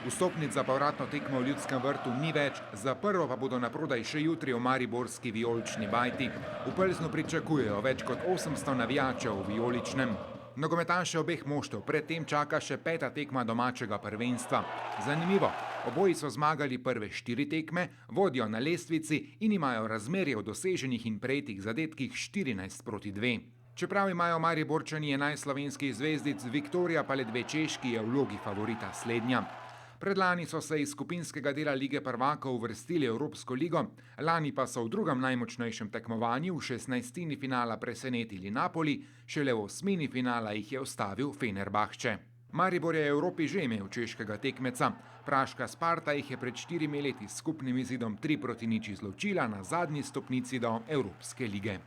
Vstopnic za povratno tekmo v Ljudskem vrtu ni več, za prvo pa bodo naprodaj še jutri v mariborski vijolični bajti. V Plznu pričakujejo več kot 800 navijačev v vijoličnem. Nogometaše obeh moštev predtem čaka še 5. tekma domačega prvenstva. Zanimivo, oboji so zmagali prve 4 tekme, vodijo na lestvici in imajo razmerje v doseženih in prejetih zadetkih 14:2. Čeprav imajo Mariborčani 11 slovenskih zvezdic, Viktorija pa le 2 češki, je v vlogi favorita slednja. Predlani so se iz skupinskega dela Lige prvakov uvrstili v Evropsko ligo, lani pa so v drugem najmočnejšem tekmovanju v 16. finala presenetili Napoli, šele v 8. finala jih je ustavil Fenerbahče. Maribor je v Evropi že imel češkega tekmeca. Praška Sparta jih je pred 4 leti s skupnim izidom 3:0 izločila na zadnji stopnici do Evropske lige.